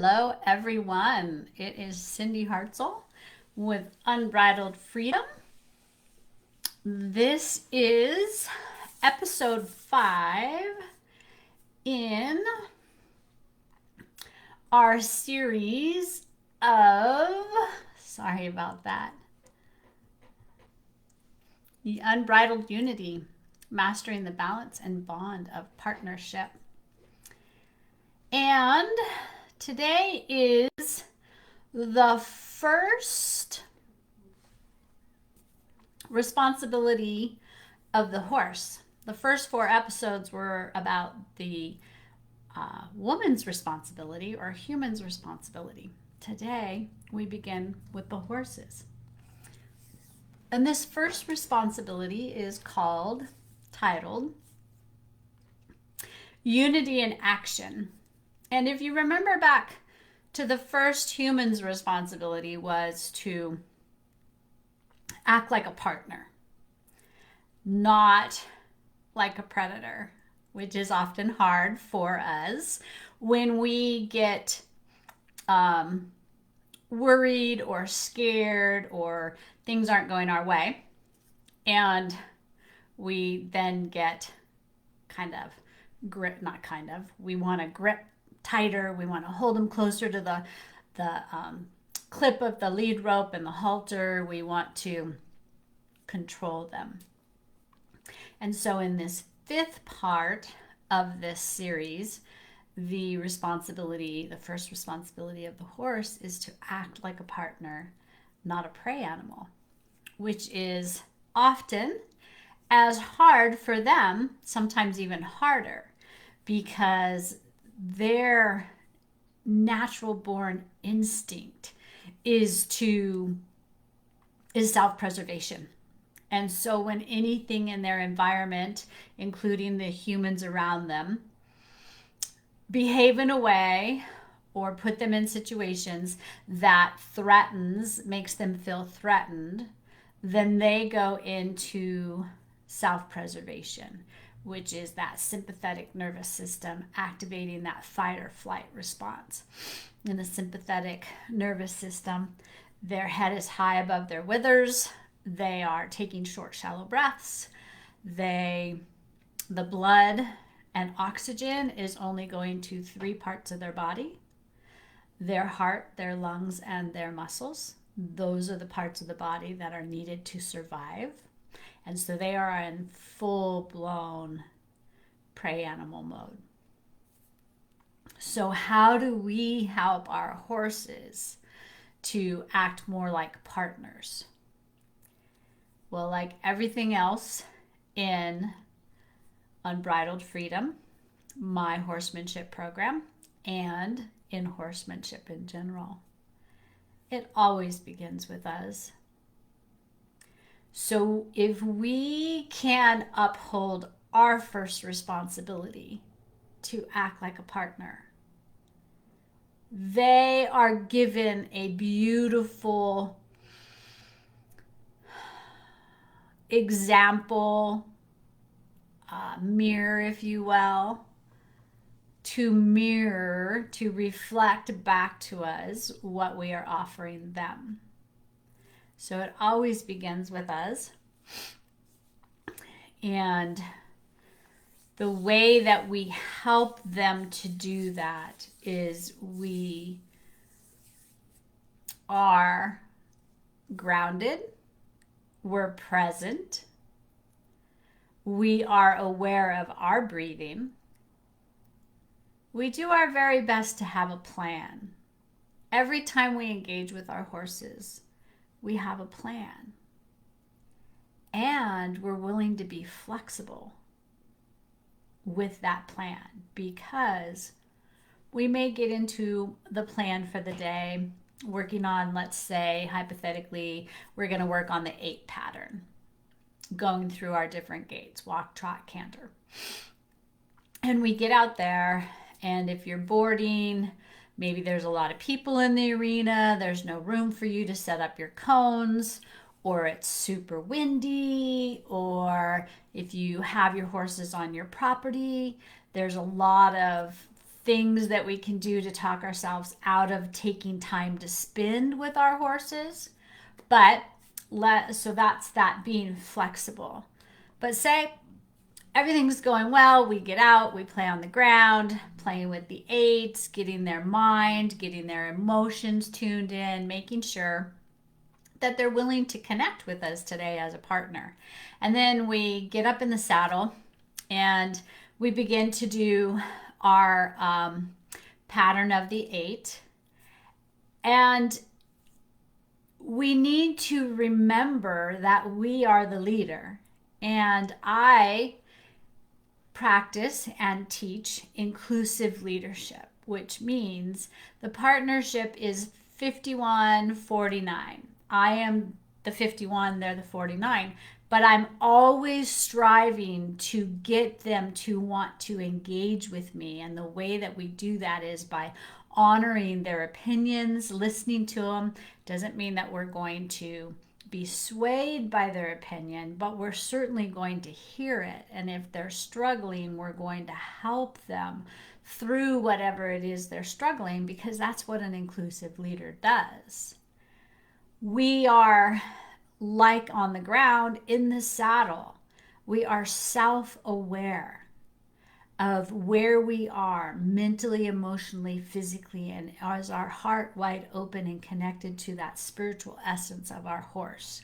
Hello, everyone. It is Cindy Hartzell with Unbridled Freedom. This is episode 5 in our series of, sorry about that, the Unbridled Unity, Mastering the Balance and Bond of Partnership. And today is the first responsibility of the horse. The first 4 episodes were about the woman's responsibility or human's responsibility. Today we begin with the horses. And this first responsibility is titled Unity in Action. And if you remember back to the first human's responsibility was to act like a partner, not like a predator, which is often hard for us when we get worried or scared or things aren't going our way. And we then get we want to grip tighter. We want to hold them closer to the clip of the lead rope and the halter. We want to control them. And so in this 5th part of this series, the first responsibility of the horse is to act like a partner, not a prey animal, which is often as hard for them, sometimes even harder, because their natural born instinct is self-preservation. And so when anything in their environment, including the humans around them, behave in a way or put them in situations that makes them feel threatened, then they go into self-preservation, which is that sympathetic nervous system activating that fight or flight response. In the sympathetic nervous system, their head is high above their withers. They are taking short, shallow breaths. The blood and oxygen is only going to 3 parts of their body: their heart, their lungs, and their muscles. Those are the parts of the body that are needed to survive. And so they are in full-blown prey animal mode. So how do we help our horses to act more like partners? Well, like everything else in Unbridled Freedom, my horsemanship program, and in horsemanship in general, it always begins with us. So if we can uphold our first responsibility to act like a partner, they are given a beautiful example, mirror, if you will, to reflect back to us what we are offering them. So it always begins with us. And the way that we help them to do that is we are grounded, we're present, we are aware of our breathing. We do our very best to have a plan. Every time we engage with our horses, we have a plan. And we're willing to be flexible with that plan, because we may get into the plan for the day working on, let's say, hypothetically, we're going to work on the 8 pattern, going through our different gaits: walk, trot, canter. And we get out there, and if you're boarding, maybe there's a lot of people in the arena, there's no room for you to set up your cones, or it's super windy, or if you have your horses on your property, there's a lot of things that we can do to talk ourselves out of taking time to spend with our horses. But so that's that being flexible. But say everything's going well, we get out, we play on the ground, playing with the aids, getting their mind, getting their emotions tuned in, making sure that they're willing to connect with us today as a partner. And then we get up in the saddle and we begin to do our pattern of the 8. And we need to remember that we are the leader. And I practice and teach inclusive leadership, which means the partnership is 51-49. I am the 51, they're the 49, but I'm always striving to get them to want to engage with me. And the way that we do that is by honoring their opinions, listening to them. Doesn't mean that we're going to be swayed by their opinion, but we're certainly going to hear it. And if they're struggling, we're going to help them through whatever it is they're struggling, because that's what an inclusive leader does. We are like on the ground in the saddle. We are self-aware of where we are mentally, emotionally, physically, and is our heart wide open and connected to that spiritual essence of our horse?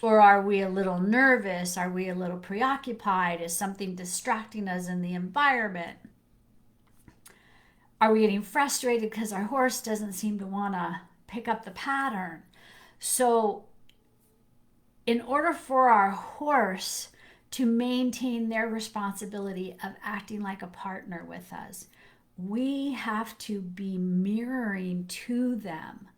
Or are we a little nervous? Are we a little preoccupied? Is something distracting us in the environment? Are we getting frustrated because our horse doesn't seem to want to pick up the pattern? So in order for our horse to maintain their responsibility of acting like a partner with us, we have to be mirroring to them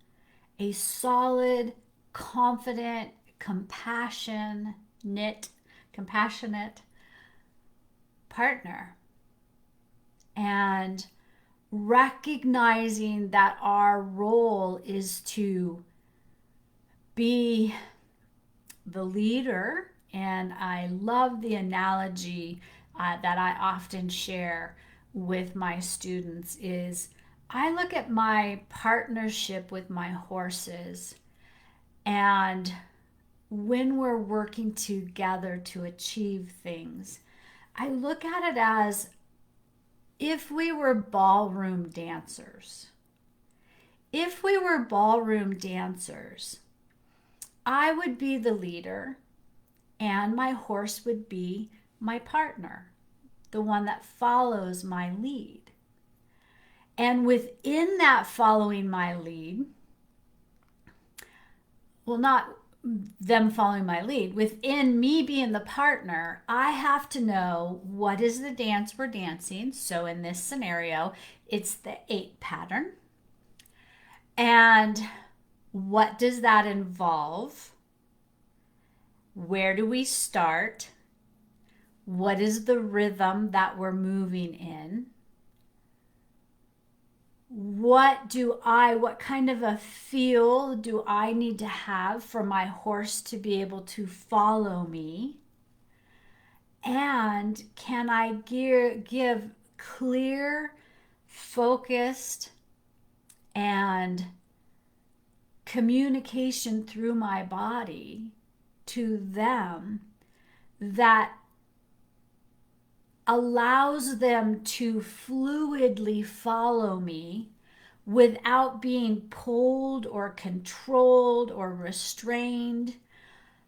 a solid, confident, compassionate partner. And recognizing that our role is to be the leader. And I love the analogy that I often share with my students is I look at my partnership with my horses, and when we're working together to achieve things, I look at it as if we were ballroom dancers. If we were ballroom dancers, I would be the leader and my horse would be my partner, the one that follows my lead. And within that following my lead, well, not them following my lead, within me being the partner, I have to know what is the dance we're dancing. So in this scenario, it's the 8 pattern. And what does that involve? Where do we start? What is the rhythm that we're moving in? What kind of a feel do I need to have for my horse to be able to follow me? And can I give clear, focused, and communication through my body to them that allows them to fluidly follow me without being pulled or controlled or restrained?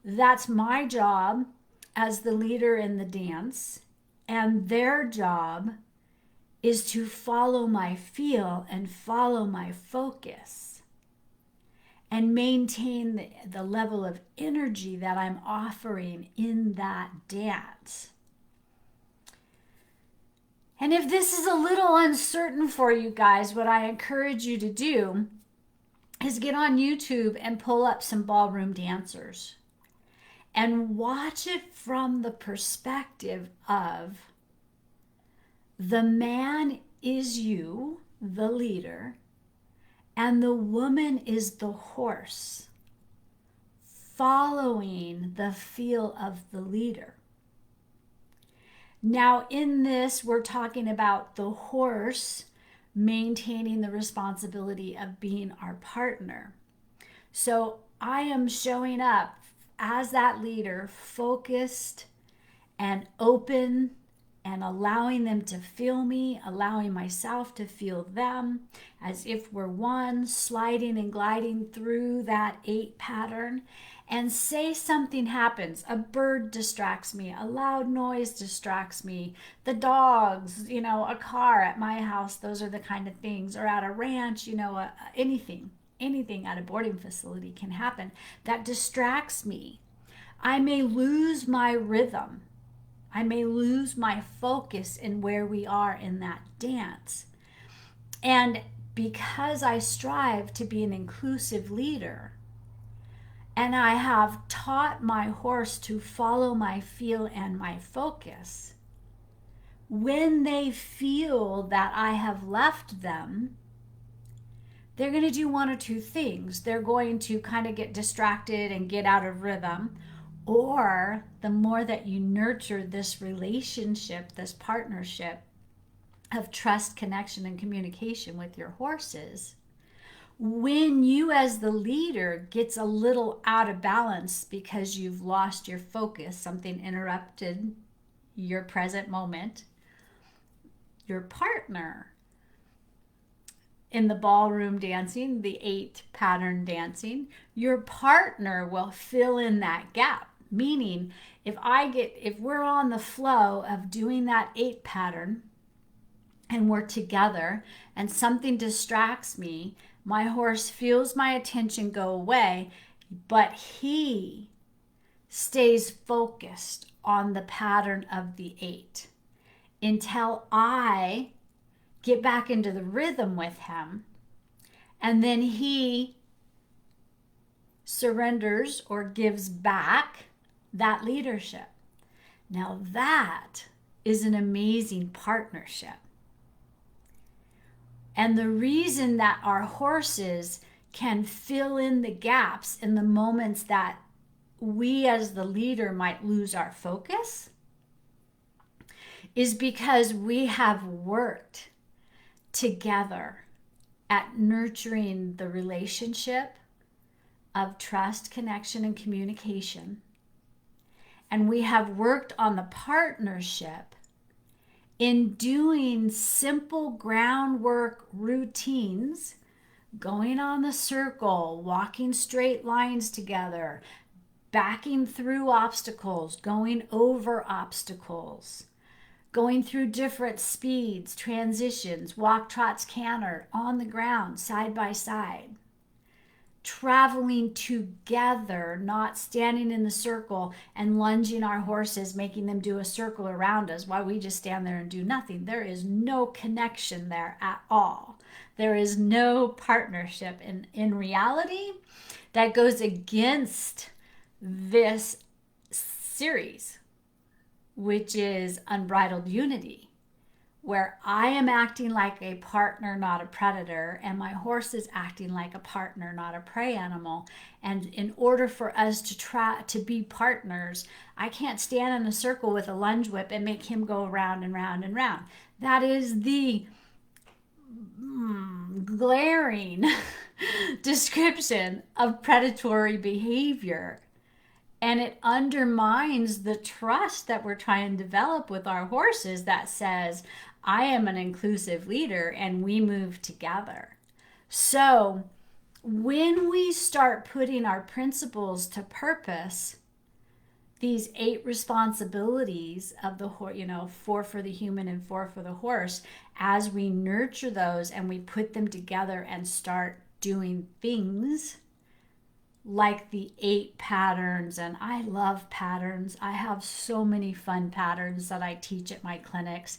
That's my job as the leader in the dance, and their job is to follow my feel and follow my focus and maintain the level of energy that I'm offering in that dance. And if this is a little uncertain for you guys, what I encourage you to do is get on YouTube and pull up some ballroom dancers and watch it from the perspective of the man is you, the leader, and the woman is the horse, following the feel of the leader. Now, in this, we're talking about the horse maintaining the responsibility of being our partner. So I am showing up as that leader, focused and open, and allowing them to feel me, allowing myself to feel them, as if we're one, sliding and gliding through that 8 pattern. And say something happens, a bird distracts me, a loud noise distracts me, the dogs, a car at my house, those are the kind of things, or at a ranch, anything at a boarding facility can happen that distracts me. I may lose my rhythm. I may lose my focus in where we are in that dance. And because I strive to be an inclusive leader, and I have taught my horse to follow my feel and my focus, when they feel that I have left them, they're going to do one or two things. They're going to kind of get distracted and get out of rhythm. Or the more that you nurture this relationship, this partnership of trust, connection, and communication with your horses, when you as the leader gets a little out of balance because you've lost your focus, something interrupted your present moment, your partner in the ballroom dancing, the 8 pattern dancing, your partner will fill in that gap. Meaning, if we're on the flow of doing that 8 pattern and we're together and something distracts me, my horse feels my attention go away, but he stays focused on the pattern of the 8 until I get back into the rhythm with him, and then he surrenders or gives back that leadership. Now that is an amazing partnership. And the reason that our horses can fill in the gaps in the moments that we as the leader might lose our focus is because we have worked together at nurturing the relationship of trust, connection, and communication. And we have worked on the partnership in doing simple groundwork routines, going on the circle, walking straight lines together, backing through obstacles, going over obstacles, going through different speeds, transitions, walk, trots, canter, on the ground, side by side. Traveling together, not standing in the circle and lunging our horses, making them do a circle around us while we just stand there and do nothing. There is no connection there at all. There is no partnership. And in reality, that goes against this series, which is Unbridled Unity, where I am acting like a partner, not a predator, and my horse is acting like a partner, not a prey animal. And in order for us to try to be partners, I can't stand in a circle with a lunge whip and make him go round and round and round. That is the glaring description of predatory behavior. And it undermines the trust that we're trying to develop with our horses that says, I am an inclusive leader and we move together. So when we start putting our principles to purpose, these 8 responsibilities of the horse, 4 for the human and 4 for the horse, as we nurture those and we put them together and start doing things like the 8 patterns. And I love patterns. I have so many fun patterns that I teach at my clinics.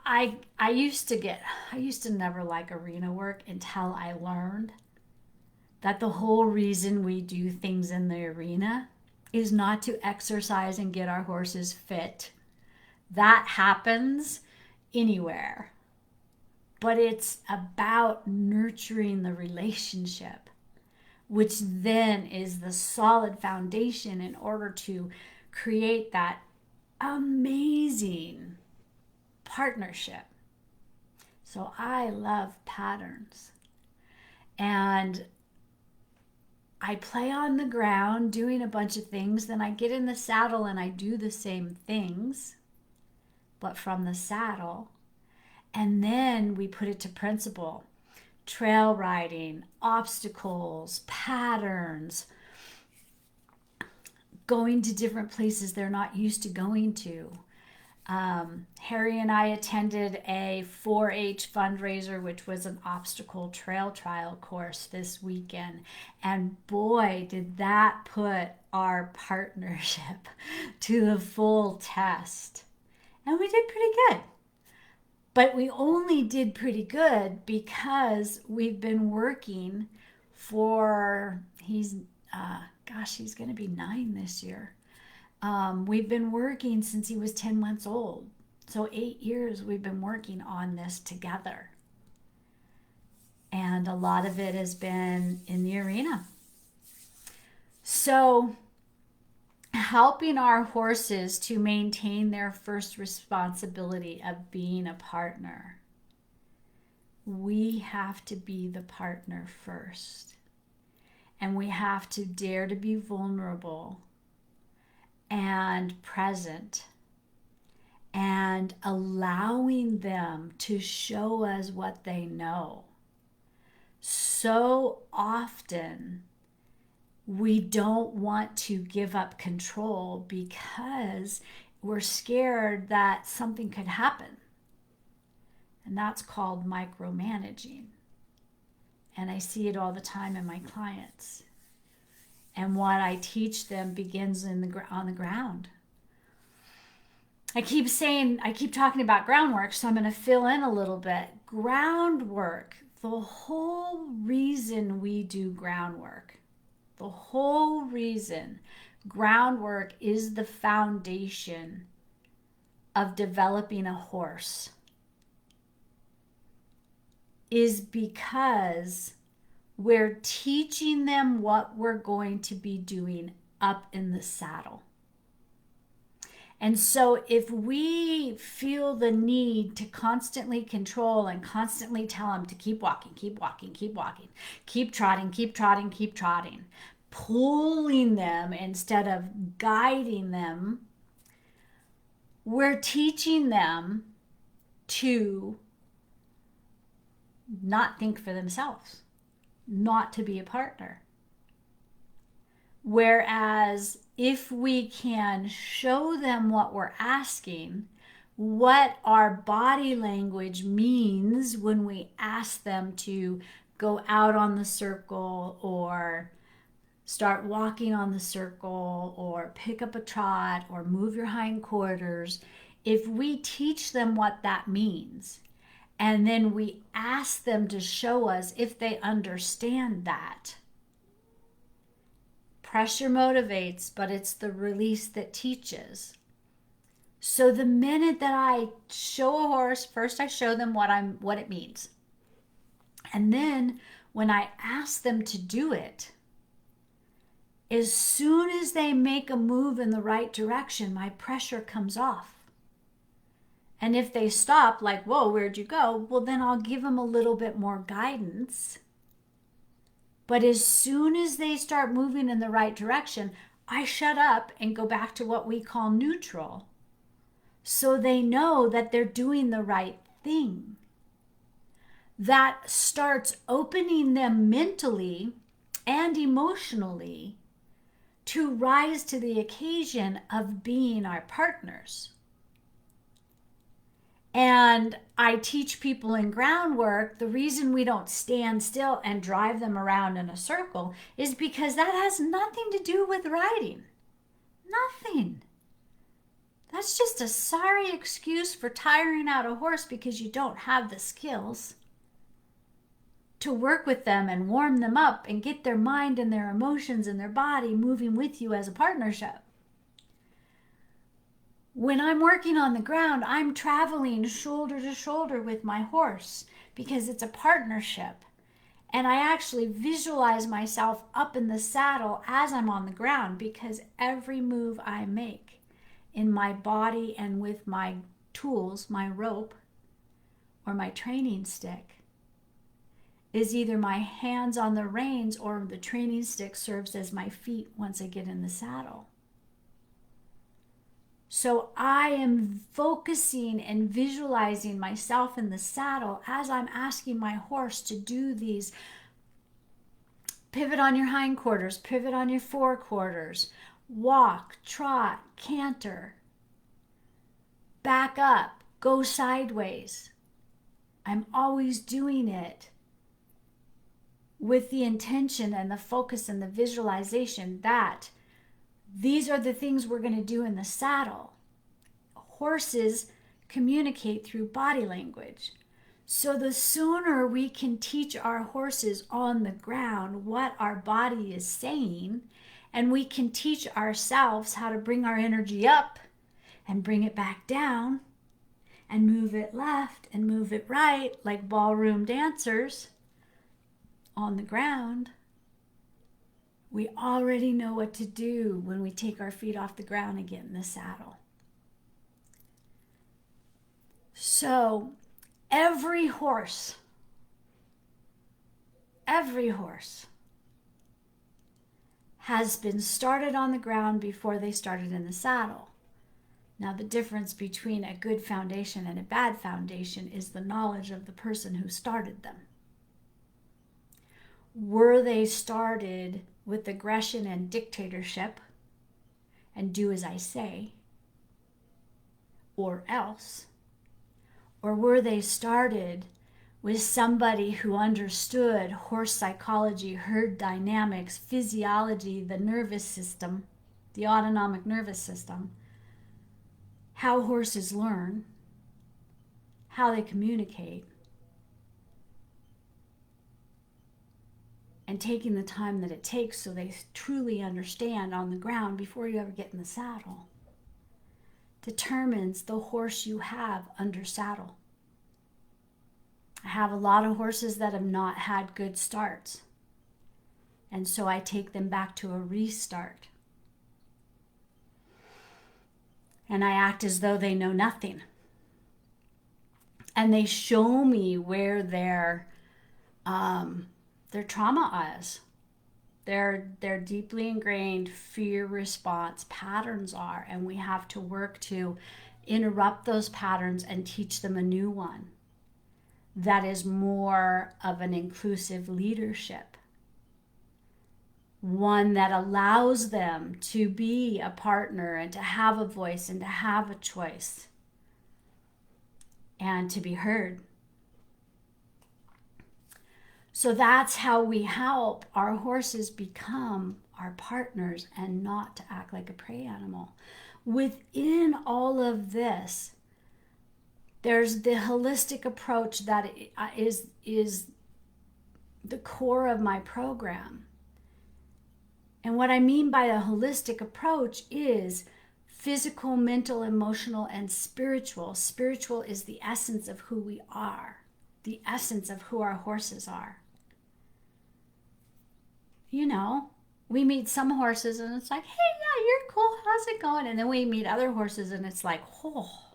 I used to never like arena work until I learned that the whole reason we do things in the arena is not to exercise and get our horses fit. That happens anywhere. But it's about nurturing the relationship, which then is the solid foundation in order to create that amazing partnership. So I love patterns. And I play on the ground doing a bunch of things. Then I get in the saddle and I do the same things, but from the saddle. And then we put it to principle. Trail riding, obstacles, patterns, going to different places they're not used to going to. Harry and I attended a 4-H fundraiser, which was an obstacle trail trial course this weekend. And boy, did that put our partnership to the full test. And we did pretty good. But we only did pretty good because we've been working for, he's going to be 9 this year. We've been working since he was 10 months old. So 8 years we've been working on this together. And a lot of it has been in the arena. So helping our horses to maintain their first responsibility of being a partner. We have to be the partner first. And we have to dare to be vulnerable and present and allowing them to show us what they know. So often we don't want to give up control because we're scared that something could happen. And that's called micromanaging. And I see it all the time in my clients. And what I teach them begins on the ground. I keep talking about groundwork, so I'm going to fill in a little bit. Groundwork, the whole reason we do groundwork, the whole reason groundwork is the foundation of developing a horse is because we're teaching them what we're going to be doing up in the saddle. And so if we feel the need to constantly control and constantly tell them to keep walking, keep walking, keep walking, keep trotting, keep trotting, keep trotting, pulling them instead of guiding them, we're teaching them to not think for themselves, not to be a partner. Whereas if we can show them what we're asking, what our body language means when we ask them to go out on the circle or start walking on the circle or pick up a trot or move your hindquarters, if we teach them what that means, and then we ask them to show us if they understand that. Pressure motivates, but it's the release that teaches. So the minute that I show a horse, first I show them what it means. And then when I ask them to do it, as soon as they make a move in the right direction, my pressure comes off. And if they stop, like, whoa, where'd you go? Well, then I'll give them a little bit more guidance. But as soon as they start moving in the right direction, I shut up and go back to what we call neutral. So they know that they're doing the right thing. That starts opening them mentally and emotionally to rise to the occasion of being our partners. And I teach people in groundwork, the reason we don't stand still and drive them around in a circle is because that has nothing to do with riding. Nothing. That's just a sorry excuse for tiring out a horse because you don't have the skills to work with them and warm them up and get their mind and their emotions and their body moving with you as a partnership. When I'm working on the ground, I'm traveling shoulder to shoulder with my horse because it's a partnership. And I actually visualize myself up in the saddle as I'm on the ground because every move I make in my body and with my tools, my rope or my training stick, is either my hands on the reins or the training stick serves as my feet once I get in the saddle. So I am focusing and visualizing myself in the saddle as I'm asking my horse to do these pivot on your hindquarters, pivot on your forequarters, walk, trot, canter, back up, go sideways. I'm always doing it with the intention and the focus and the visualization that these are the things we're going to do in the saddle. Horses communicate through body language. So the sooner we can teach our horses on the ground what our body is saying, and we can teach ourselves how to bring our energy up and bring it back down and move it left and move it right like ballroom dancers on the ground, we already know what to do when we take our feet off the ground and get in the saddle. So every horse has been started on the ground before they started in the saddle. Now, the difference between a good foundation and a bad foundation is the knowledge of the person who started them. Were they started with aggression and dictatorship and do as I say, or else? Or were they started with somebody who understood horse psychology, herd dynamics, physiology, the nervous system, the autonomic nervous system, how horses learn, how they communicate, and taking the time that it takes so they truly understand on the ground before you ever get in the saddle, determines the horse you have under saddle. I have a lot of horses that have not had good starts, and so I take them back to a restart. And I act as though they know nothing. And they show me where their trauma is. Their deeply ingrained fear response patterns are, and we have to work to interrupt those patterns and teach them a new one that is more of an inclusive leadership, one that allows them to be a partner and to have a voice and to have a choice and to be heard. So that's how we help our horses become our partners and not to act like a prey animal. Within all of this, there's the holistic approach that is the core of my program. And what I mean by a holistic approach is physical, mental, emotional, and spiritual. Spiritual is the essence of who we are, the essence of who our horses are. You know, we meet some horses and it's like, hey, yeah, you're cool, how's it going? And then we meet other horses and it's like, oh,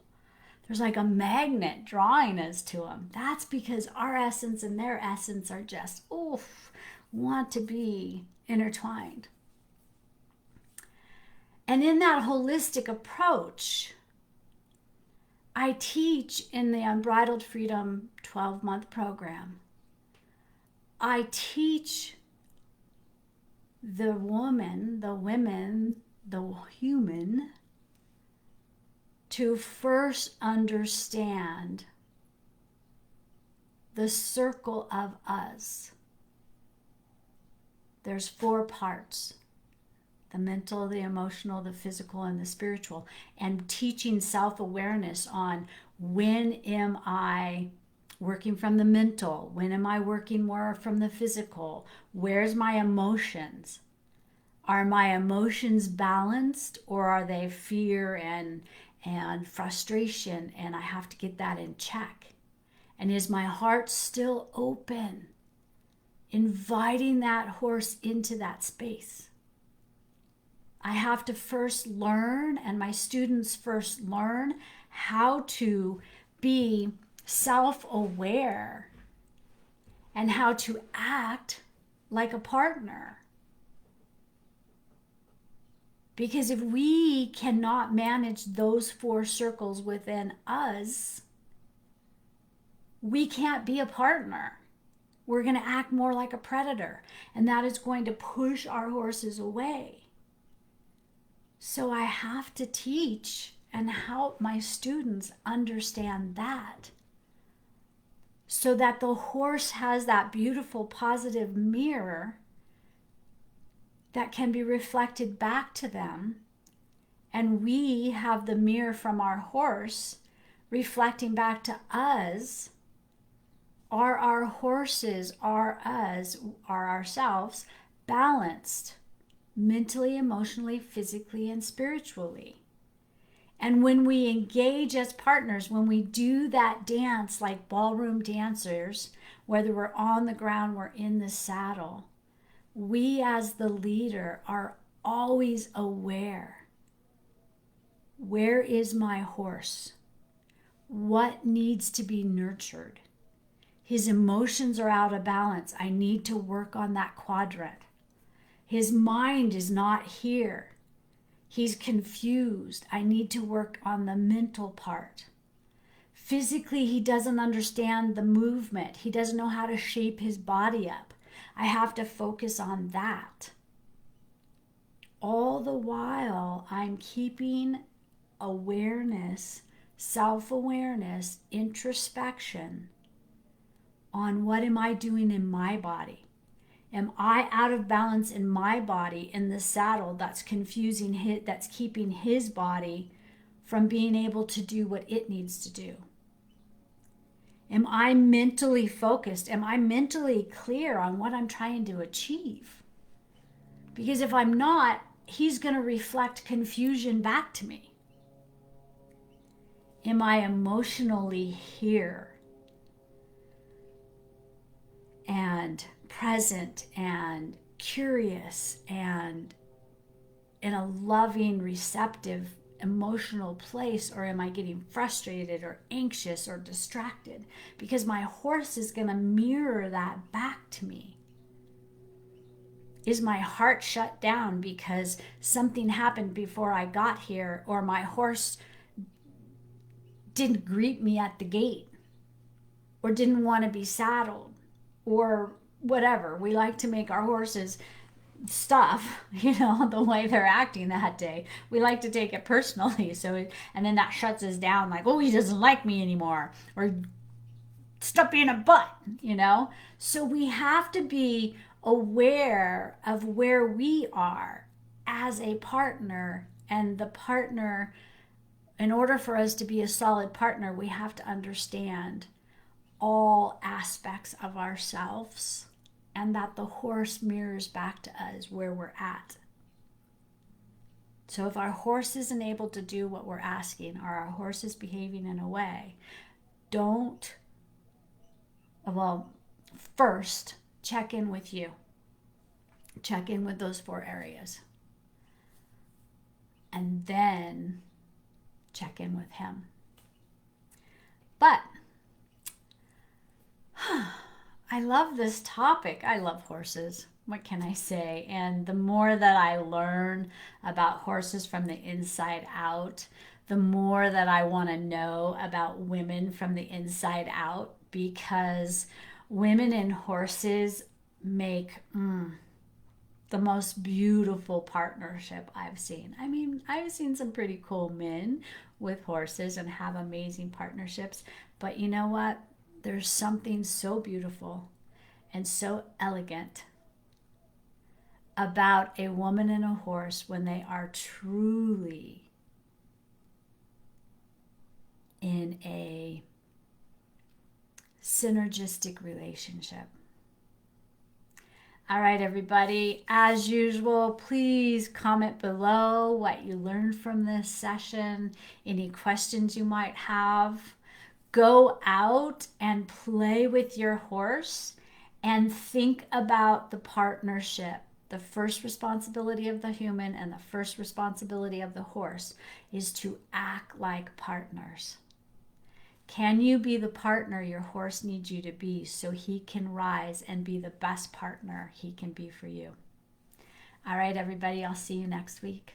there's like a magnet drawing us to them. That's because our essence and their essence are just, want to be intertwined. And in that holistic approach, I teach in the Unbridled Freedom 12-month program. I teach the woman, the women, the human, to first understand the circle of us. There's 4 parts: the mental, the emotional, the physical, and the spiritual. And teaching self-awareness on when am I working from the mental? When am I working more from the physical? Where's my emotions? Are my emotions balanced, or are they fear and frustration, and I have to get that in check? And is my heart still open, inviting that horse into that space? I have to first learn, and my students first learn how to be self-aware and how to act like a partner. Because if we cannot manage those 4 circles within us, we can't be a partner. We're going to act more like a predator, and that is going to push our horses away. So I have to teach and help my students understand that, so that the horse has that beautiful positive mirror that can be reflected back to them, and we have the mirror from our horse reflecting back to us. Are our horses, are us, are ourselves balanced mentally, emotionally, physically, and spiritually? And when we engage as partners, when we do that dance like ballroom dancers, whether we're on the ground, we're in the saddle, we as the leader are always aware. Where is my horse? What needs to be nurtured? His emotions are out of balance. I need to work on that quadrant. His mind is not here. He's confused. I need to work on the mental part. Physically, he doesn't understand the movement. He doesn't know how to shape his body up. I have to focus on that. All the while, I'm keeping awareness, self-awareness, introspection on what am I doing in my body. Am I out of balance in my body in the saddle that's confusing that's keeping his body from being able to do what it needs to do? Am I mentally focused? Am I mentally clear on what I'm trying to achieve? Because if I'm not, he's going to reflect confusion back to me. Am I emotionally here and present and curious and in a loving, receptive, emotional place? Or am I getting frustrated or anxious or distracted? Because my horse is going to mirror that back to me. Is my heart shut down because something happened before I got here, or my horse didn't greet me at the gate, or didn't want to be saddled, or whatever? We like to make our horses stuff, the way they're acting that day. We like to take it personally. And then that shuts us down, like, oh, he doesn't like me anymore, or stop being a butt, So we have to be aware of where we are as a partner, and the partner, in order for us to be a solid partner, we have to understand all aspects of ourselves, and that the horse mirrors back to us where we're at. So if our horse isn't able to do what we're asking, or our horse is behaving in a way, first check in with you. Check in with those 4 areas. And then check in with him. But I love this topic. I love horses. What can I say? And the more that I learn about horses from the inside out, the more that I want to know about women from the inside out, because women and horses make the most beautiful partnership I've seen. I mean, I've seen some pretty cool men with horses and have amazing partnerships, but you know what? There's something so beautiful and so elegant about a woman and a horse when they are truly in a synergistic relationship. All right, everybody. As usual, please comment below what you learned from this session, any questions you might have. Go out and play with your horse and think about the partnership the first responsibility of the human and the first responsibility of the horse is to act like partners. Can you be the partner your horse needs you to be so he can rise and be the best partner he can be for you? All right, everybody, I'll see you next week.